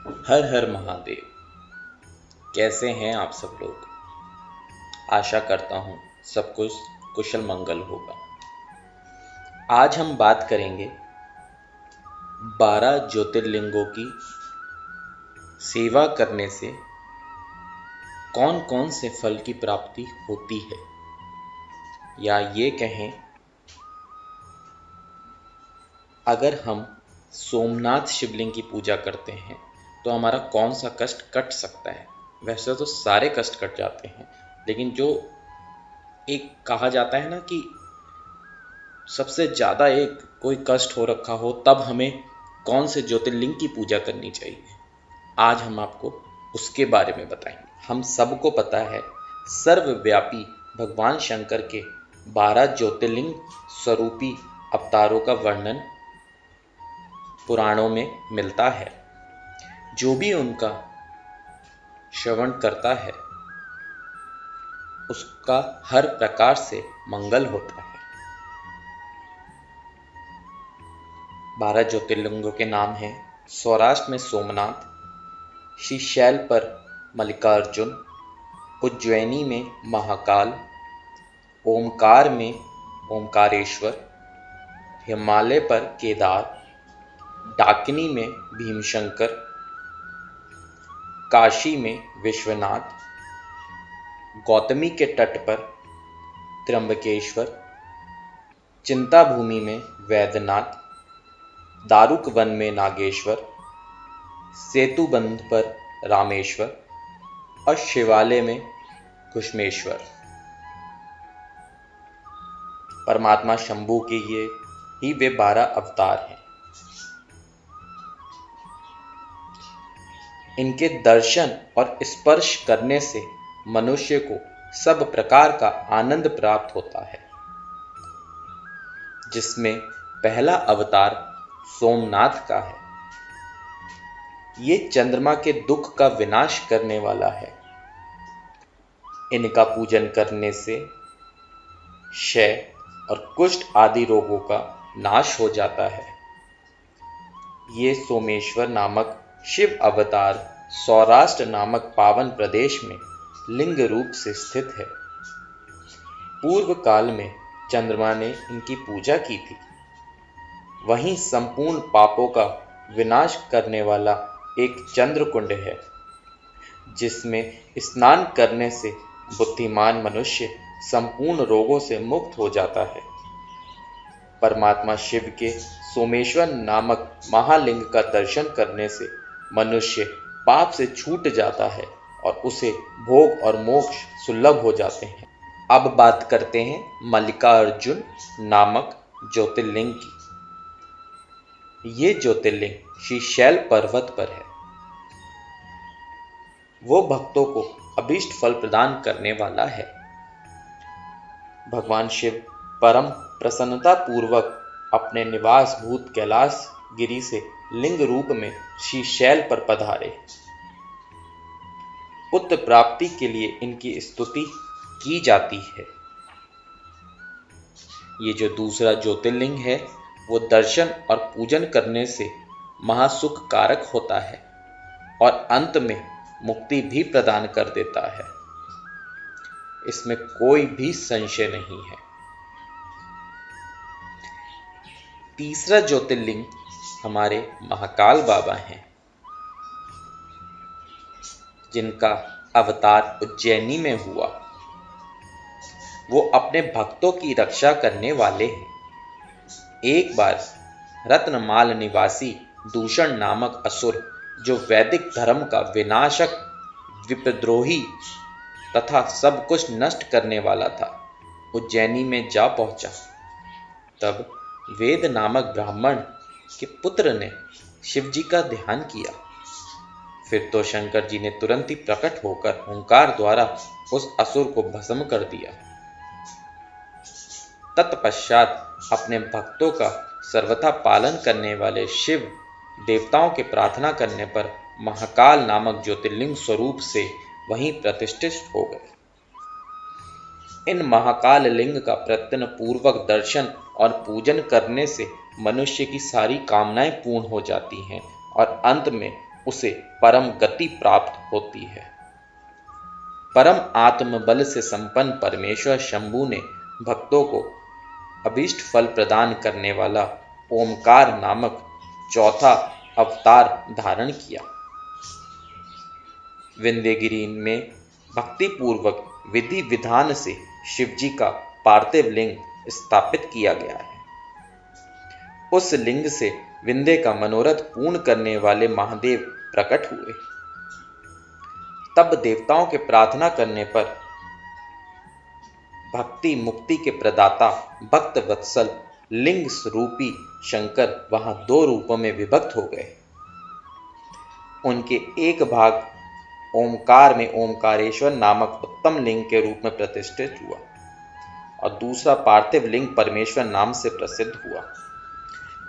हर हर महादेव। कैसे हैं आप सब लोग? आशा करता हूँ सब कुछ कुशल मंगल होगा। आज हम बात करेंगे 12 ज्योतिर्लिंगों की सेवा करने से कौन कौन से फल की प्राप्ति होती है, या ये कहें अगर हम सोमनाथ शिवलिंग की पूजा करते हैं तो हमारा कौन सा कष्ट कट सकता है। वैसे तो सारे कष्ट कट जाते हैं, लेकिन जो एक कहा जाता है ना कि सबसे ज़्यादा एक कोई कष्ट हो रखा हो, तब हमें कौन से ज्योतिर्लिंग की पूजा करनी चाहिए। आज हम आपको उसके बारे में बताएंगे। हम सबको पता है सर्वव्यापी भगवान शंकर के 12 ज्योतिर्लिंग स्वरूपी अवतारों का वर्णन पुराणों में मिलता है। जो भी उनका श्रवण करता है उसका हर प्रकार से मंगल होता है। 12 ज्योतिर्लिंगों के नाम हैं सौराष्ट्र में सोमनाथ, श्रीशैल पर मल्लिकार्जुन, उज्जैनी में महाकाल, ओमकार में ओमकारेश्वर, हिमालय पर केदार, डाकिनी में भीमशंकर, काशी में विश्वनाथ, गौतमी के तट पर त्र्यंबकेश्वर, चिंताभूमि में वैद्यनाथ, दारुक वन में नागेश्वर, सेतुबंध पर रामेश्वर और शिवालय में कुसुमेश्वर। परमात्मा शंभू के ये ही वे 12 अवतार हैं। इनके दर्शन और स्पर्श करने से मनुष्य को सब प्रकार का आनंद प्राप्त होता है, जिसमें पहला अवतार सोमनाथ का है। ये चंद्रमा के दुख का विनाश करने वाला है। इनका पूजन करने से क्षय और कुष्ठ आदि रोगों का नाश हो जाता है। ये सोमेश्वर नामक शिव अवतार सौराष्ट्र नामक पावन प्रदेश में लिंग रूप से स्थित है। पूर्व काल में चंद्रमा ने इनकी पूजा की थी। वहीं संपूर्ण पापों का विनाश करने वाला एक चंद्रकुंड है, जिसमें स्नान करने से बुद्धिमान मनुष्य संपूर्ण रोगों से मुक्त हो जाता है। परमात्मा शिव के सोमेश्वर नामक महालिंग का दर्शन करने से मनुष्य पाप से छूट जाता है और उसे भोग और मोक्ष सुलभ हो जाते हैं। अब बात करते हैं मल्लिकार्जुन नामक ज्योतिर्लिंग की। ये ज्योतिर्लिंग श्रीशैल पर्वत पर है। वो भक्तों को अभीष्ट फल प्रदान करने वाला है। भगवान शिव परम प्रसन्नता पूर्वक अपने निवास भूत कैलाश गिरी से लिंग रूप में श्रीशैल पर पधारे। पुत्र प्राप्ति के लिए इनकी स्तुति की जाती है। ये जो दूसरा ज्योतिर्लिंग है वो दर्शन और पूजन करने से महासुख कारक होता है और अंत में मुक्ति भी प्रदान कर देता है। इसमें कोई भी संशय नहीं है। तीसरा ज्योतिर्लिंग हमारे महाकाल बाबा हैं, जिनका अवतार उज्जैनी में हुआ। वो अपने भक्तों की रक्षा करने वाले हैं। एक बार रत्नमाल निवासी दूषण नामक असुर, जो वैदिक धर्म का विनाशक, विप्रद्रोही तथा सब कुछ नष्ट करने वाला था, उज्जैनी में जा पहुंचा। तब वेद नामक ब्राह्मण के पुत्र ने शिवजी का ध्यान किया। फिर तो शंकर जी ने तुरंत ही प्रकट होकर ओंकार द्वारा उस असुर को भस्म कर दिया। तत्पश्चात अपने भक्तों का सर्वथा पालन करने वाले शिव देवताओं के प्रार्थना करने पर महाकाल नामक ज्योतिर्लिंग स्वरूप से वहीं प्रतिष्ठित हो गए। इन महाकाल लिंग का प्रत्यन पूर्वक दर्शन और पूजन करने से मनुष्य की सारी कामनाएं पूर्ण हो जाती हैं और अंत में उसे परम गति प्राप्त होती है। परम आत्म बल से संपन्न परमेश्वर शंभु ने भक्तों को अभीष्ट फल प्रदान करने वाला ओमकार नामक चौथा अवतार धारण किया। विंध्यगिरि में भक्ति पूर्वक विधि विधान से शिवजी का पार्थिव लिंग स्थापित किया गया है। उस लिंग से विंध्य का मनोरथ पूर्ण करने वाले महादेव प्रकट हुए। तब देवताओं के प्रार्थना करने पर भक्ति मुक्ति के प्रदाता भक्त वत्सल लिंग स्वरूपी शंकर वहां 2 रूपों में विभक्त हो गए। उनके एक भाग ओमकार में ओमकारेश्वर नामक उत्तम लिंग के रूप में प्रतिष्ठित हुआ और दूसरा पार्थिव लिंग परमेश्वर नाम से प्रसिद्ध हुआ।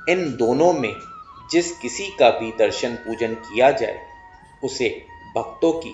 इन दोनों में जिस किसी का भी दर्शन पूजन किया जाए उसे भक्तों की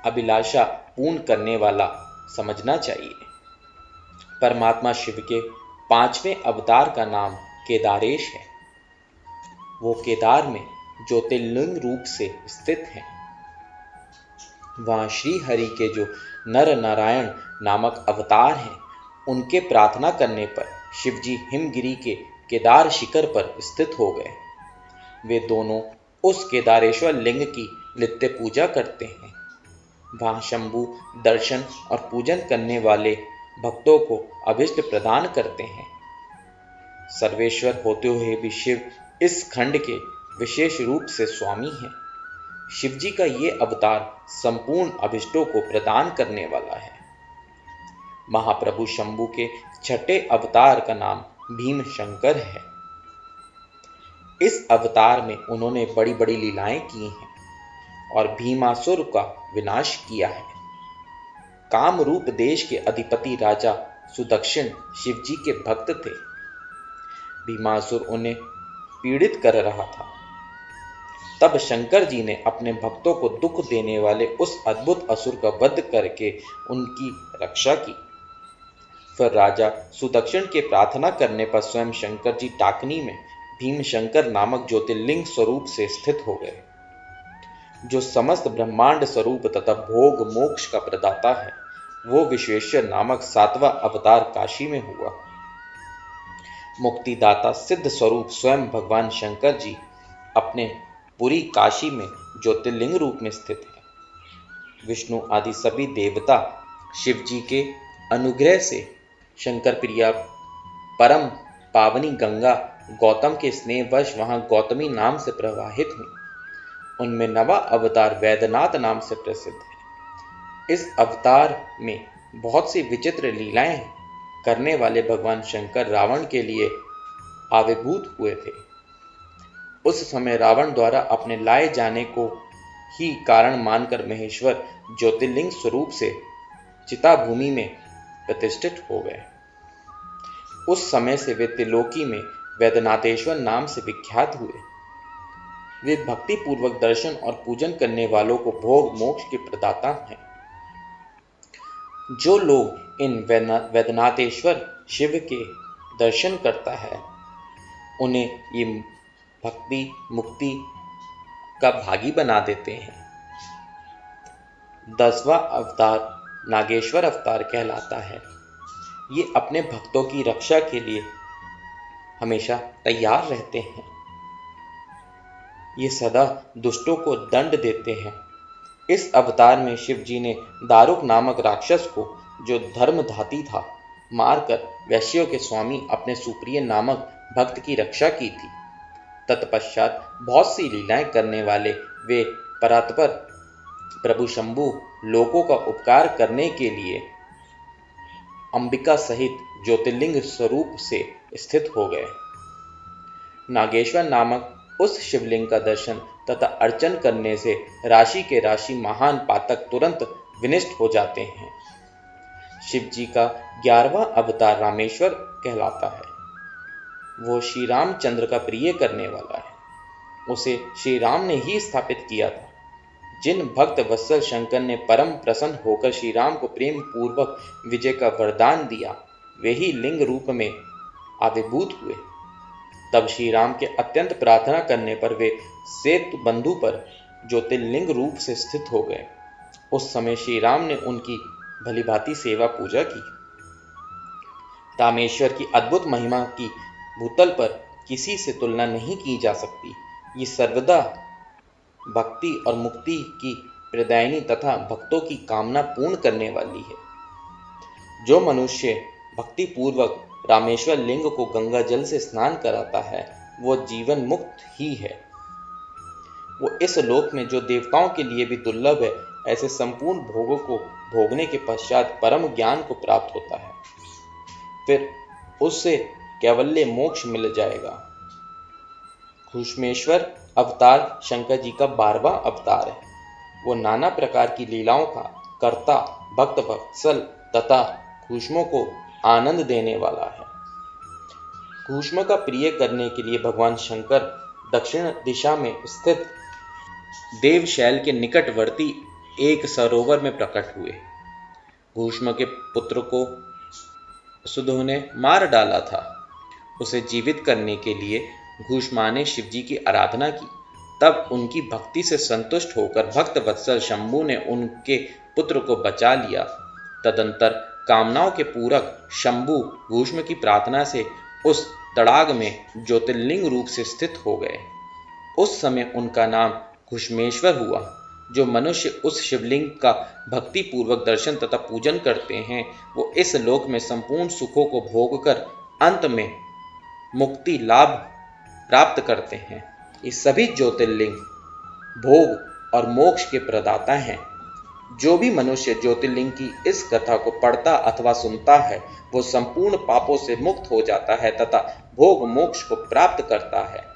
अभिलाषा पूर्ण करने वाला समझना चाहिए। परमात्मा शिव के 5वें अवतार का नाम केदारेश है। वो केदार में ज्योतिर्लिंग रूप से स्थित हैं। वहां श्री हरि के जो नर नारायण नामक अवतार हैं, उनके प्रार्थना करने पर शिवजी हिमगिरी के केदार शिखर पर स्थित हो गए। वे दोनों उस केदारेश्वर लिंग की नित्य पूजा करते हैं। वहां शंभु दर्शन और पूजन करने वाले भक्तों को अभिष्ट प्रदान करते हैं। सर्वेश्वर होते हुए भी शिव इस खंड के विशेष रूप से स्वामी हैं। शिवजी का ये अवतार संपूर्ण अभिष्टों को प्रदान करने वाला है। महाप्रभु शंभु के 6ठे अवतार का नाम भीम शंकर है। इस अवतार में उन्होंने बड़ी बड़ी लीलाएं की हैं और भीमासुर का विनाश किया है। कामरूप देश के अधिपति राजा सुदक्षिण शिवजी के भक्त थे। भीमासुर उन्हें पीड़ित कर रहा था। तब शंकर जी ने अपने भक्तों को दुख देने वाले उस अद्भुत असुर का वध करके उनकी रक्षा की। फिर राजा सुदक्षिण के प्रार्थना करने पर स्वयं शंकर जी टाकनी में भीम शंकर नामक ज्योतिर्लिंग स्वरूप से स्थित हो गए, जो समस्त ब्रह्मांड स्वरूप तथा भोग मोक्ष का प्रदाता है। वो विश्वेश्वर नामक 7वां अवतार काशी में हुआ। मुक्तिदाता सिद्ध स्वरूप स्वयं भगवान शंकर जी अपने पूरी काशी में ज्योतिर्लिंग रूप में स्थित है। विष्णु आदि सभी देवता शिव जी के अनुग्रह से शंकर प्रिया परम पावनी गंगा गौतम के स्नेहवश वहां गौतमी नाम से प्रवाहित हुई। उनमें 9वां अवतार वैद्यनाथ नाम से प्रसिद्ध है। इस अवतार में बहुत सी विचित्र लीलाएं करने वाले भगवान शंकर रावण के लिए आविर्भूत हुए थे। उस समय रावण द्वारा अपने लाए जाने को ही कारण मानकर महेश्वर ज्योतिर्लिंग स्वरूप से चिता भूमि में प्रतिष्ठित हो गए। उस समय से वे त्रिलोकी में वैद्यनाथेश्वर नाम से विख्यात हुए। वे भक्ति पूर्वक दर्शन और पूजन करने वालों को भोग मोक्ष के प्रदाता हैं। जो लोग इन वैद्यनाथेश्वर शिव के दर्शन करता है, उन्हें ये भक्ति मुक्ति का भागी बना देते हैं। 10वां अवतार नागेश्वर अवतार कहलाता है। ये अपने भक्तों की रक्षा के लिए हमेशा तैयार रहते हैं। ये सदा दुष्टों को दंड देते हैं। इस अवतार में शिव जी ने दारुक नामक राक्षस को, जो धर्मधाती था, मारकर वैश्यों के स्वामी अपने सुप्रिय नामक भक्त की रक्षा की थी। तत्पश्चात बहुत सी लीलाएं करने वाले वे परात्पर प्रभु शंभु लोगों का उपकार करने के लिए अंबिका सहित ज्योतिर्लिंग स्वरूप से स्थित हो गए। नागेश्वर नामक उस शिवलिंग का दर्शन तथा अर्चन करने से राशि के राशि महान पातक तुरंत विनष्ट हो जाते हैं। शिव जी का 11वां अवतार रामेश्वर कहलाता है। वो श्री रामचंद्र का प्रिय करने वाला है। उसे श्री राम ने ही स्थापित किया था। जिन भक्त वत्सल शंकर ने परम प्रसन्न होकर श्री राम को प्रेम पूर्वक विजय का वरदान दिया, वे ही लिंग रूप में आविर्भूत हुए। तब श्री राम के अत्यंत प्रार्थना करने पर वे सेतु बंधु पर ज्योतिर्लिंग रूप से स्थित हो गए। उस समय श्री राम ने उनकी भलीभांति सेवा पूजा की। रामेश्वर की अद्भुत महिमा की भूतल पर किसी से तुलना नहीं की जा सकती। ये सर्वदा भक्ति और मुक्ति की प्रदायिनी तथा भक्तों की कामना पूर्ण करने वाली है। जो मनुष्य भक्ति पूर्वक रामेश्वर लिंग को गंगा जल से स्नान कराता है वो जीवन मुक्त ही है। वो इस लोक में जो देवताओं के लिए भी दुर्लभ है, ऐसे संपूर्ण भोगों को भोगने के पश्चात परम ज्ञान को प्राप्त होता है। फिर उससे कैवल्य मोक्ष मिल जाएगा। घूष्मेश्वर अवतार शंकर जी का 12वां अवतार है। वो नाना प्रकार की लीलाओं का कर्ता, भक्त वत्सल तथा घूष्मों को आनंद देने वाला है। घूष्म का प्रिय करने के लिए भगवान शंकर दक्षिण दिशा में स्थित देवशैल के निकटवर्ती एक सरोवर में प्रकट हुए। घूष्म के पुत्र को सुधो ने मार डाला था। उसे जीवित करने के लिए घूष्मा ने शिवजी की आराधना की। तब उनकी भक्ति से संतुष्ट होकर भक्त वत्सल शंभु ने उनके पुत्र को बचा लिया। तदंतर कामनाओं के पूरक शंभु घूष्म की प्रार्थना से उस तड़ाग में ज्योतिर्लिंग रूप से स्थित हो गए। उस समय उनका नाम घूष्मेश्वर हुआ। जो मनुष्य उस शिवलिंग का भक्ति पूर्वक दर्शन तथा पूजन करते हैं वो इस लोक में संपूर्ण सुखों को भोगकर अंत में मुक्ति लाभ प्राप्त करते हैं। ये सभी ज्योतिर्लिंग भोग और मोक्ष के प्रदाता हैं। जो भी मनुष्य ज्योतिर्लिंग की इस कथा को पढ़ता अथवा सुनता है वो संपूर्ण पापों से मुक्त हो जाता है तथा भोग मोक्ष को प्राप्त करता है।